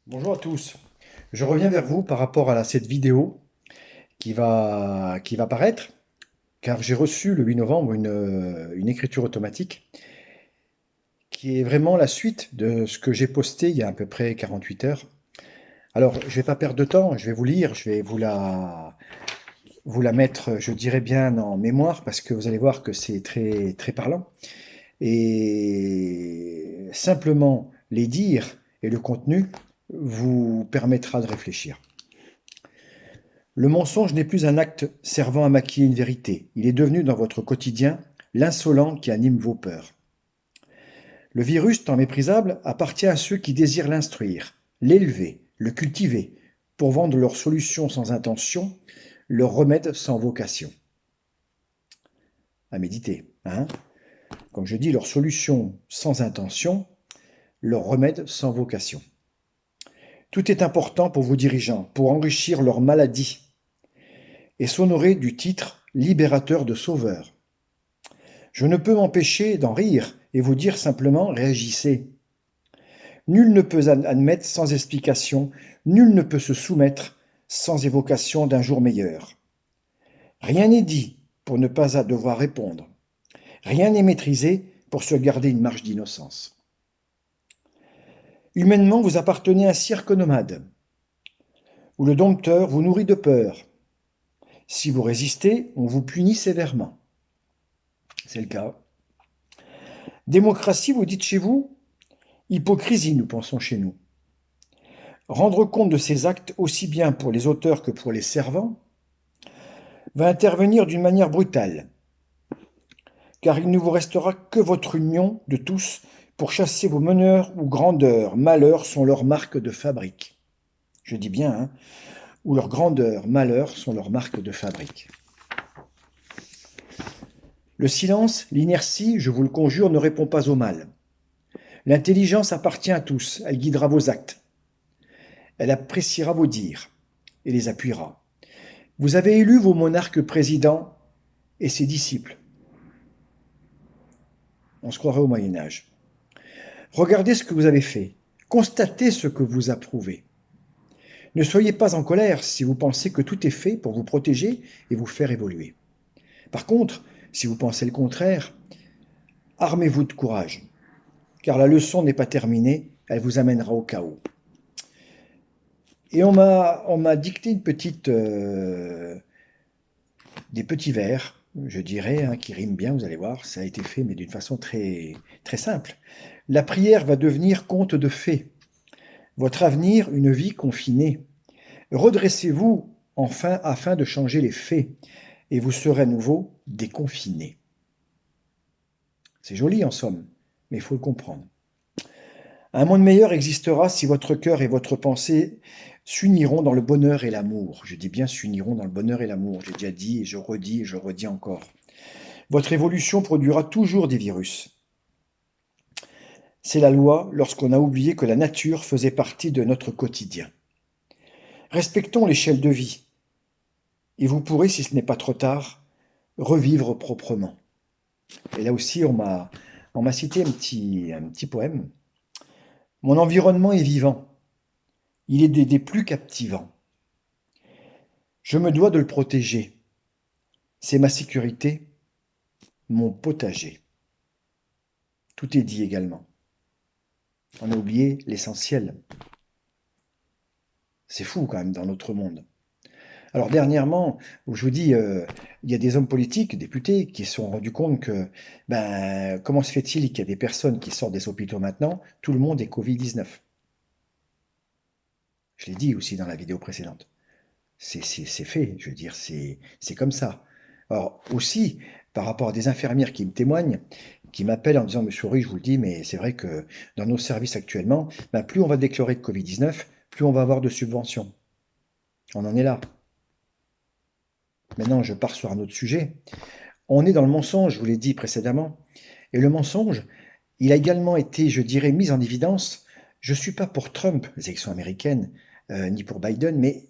Bonjour à tous. Je reviens vers vous par rapport à cette vidéo qui va paraître, car j'ai reçu le 8 novembre une écriture automatique qui est vraiment la suite de ce que j'ai posté il y a à peu près 48 heures. Alors, je ne vais pas perdre de temps, je vais vous lire, je vais vous la mettre, je dirais bien, en mémoire, parce que vous allez voir que c'est très, très parlant. Et simplement les dire et le contenu vous permettra de réfléchir. Le mensonge n'est plus un acte servant à maquiller une vérité. Il est devenu dans votre quotidien l'insolent qui anime vos peurs. Le virus, tant méprisable, appartient à ceux qui désirent l'instruire, l'élever, le cultiver, pour vendre leurs solutions sans intention, leurs remèdes sans vocation. À méditer, hein? Comme je dis, leurs solutions sans intention, leurs remèdes sans vocation. Tout est important pour vos dirigeants, pour enrichir leur maladie et s'honorer du titre libérateur de sauveur. Je ne peux m'empêcher d'en rire et vous dire simplement réagissez. Nul ne peut admettre sans explication, nul ne peut se soumettre sans évocation d'un jour meilleur. Rien n'est dit pour ne pas devoir répondre. Rien n'est maîtrisé pour se garder une marge d'innocence. Humainement, vous appartenez à un cirque nomade, où le dompteur vous nourrit de peur. Si vous résistez, on vous punit sévèrement. C'est le cas. Démocratie, vous dites chez vous? Hypocrisie, nous pensons chez nous. Rendre compte de ces actes aussi bien pour les auteurs que pour les servants va intervenir d'une manière brutale, car il ne vous restera que votre union de tous pour chasser vos meneurs où grandeur, malheur sont leurs marques de fabrique. Je dis bien, hein, où leur grandeur, malheur sont leurs marques de fabrique. Le silence, l'inertie, je vous le conjure, ne répond pas au mal. L'intelligence appartient à tous, elle guidera vos actes. Elle appréciera vos dires et les appuiera. Vous avez élu vos monarques présidents et ses disciples. On se croirait au Moyen-Âge. Regardez ce que vous avez fait. Constatez ce que vous approuvez. Ne soyez pas en colère si vous pensez que tout est fait pour vous protéger et vous faire évoluer. Par contre, si vous pensez le contraire, armez-vous de courage, car la leçon n'est pas terminée, elle vous amènera au chaos. Et on m'a dicté des petits vers, je dirais, hein, qui riment bien, vous allez voir, ça a été fait, mais d'une façon très, très simple. La prière va devenir conte de fées, votre avenir une vie confinée. Redressez-vous enfin afin de changer les faits, et vous serez à nouveau déconfiné. C'est joli en somme, mais il faut le comprendre. Un monde meilleur existera si votre cœur et votre pensée s'uniront dans le bonheur et l'amour. Je dis bien s'uniront dans le bonheur et l'amour. J'ai déjà dit et je redis encore. Votre évolution produira toujours des virus. C'est la loi lorsqu'on a oublié que la nature faisait partie de notre quotidien. Respectons l'échelle de vie, et vous pourrez, si ce n'est pas trop tard, revivre proprement. Et là aussi, on m'a cité un petit poème. Mon environnement est vivant, il est des plus captivants. Je me dois de le protéger. C'est ma sécurité, mon potager. Tout est dit également. On a oublié l'essentiel. C'est fou quand même dans notre monde. Alors dernièrement, je vous dis, il y a des hommes politiques, députés, qui se sont rendus compte que, comment se fait-il qu'il y a des personnes qui sortent des hôpitaux maintenant, tout le monde est Covid-19. Je l'ai dit aussi dans la vidéo précédente. C'est fait, je veux dire, c'est comme ça. Alors aussi, par rapport à des infirmières qui me témoignent, qui m'appellent en me disant, Monsieur Ruy, je vous le dis, mais c'est vrai que dans nos services actuellement, plus on va déclarer de Covid-19, plus on va avoir de subventions. On en est là. Maintenant, je pars sur un autre sujet. On est dans le mensonge, je vous l'ai dit précédemment. Et le mensonge, il a également été, je dirais, mis en évidence. Je ne suis pas pour Trump, les élections américaines, ni pour Biden, mais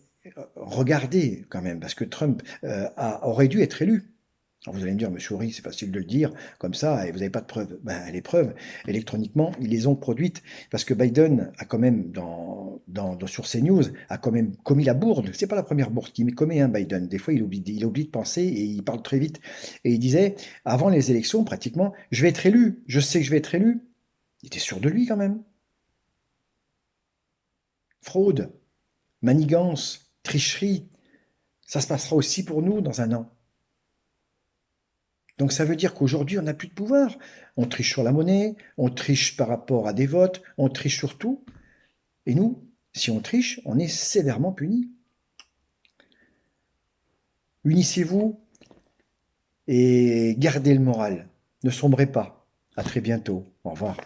regardez quand même, parce que Trump aurait dû être élu. Alors vous allez me dire, Monsieur Horry, c'est facile de le dire comme ça, et vous n'avez pas de preuves. Les preuves, électroniquement, ils les ont produites, parce que Biden a quand même, sur CNews, a quand même commis la bourde. C'est pas la première bourde qu'il commet, hein, Biden. Des fois, il oublie de penser et il parle très vite. Et il disait, avant les élections, pratiquement, je vais être élu. Je sais que je vais être élu. Il était sûr de lui quand même. Fraude, manigance, tricherie, ça se passera aussi pour nous dans un an. Donc ça veut dire qu'aujourd'hui, on n'a plus de pouvoir. On triche sur la monnaie, on triche par rapport à des votes, on triche sur tout. Et nous, si on triche, on est sévèrement puni. Unissez-vous et gardez le moral. Ne sombrez pas. À très bientôt. Au revoir.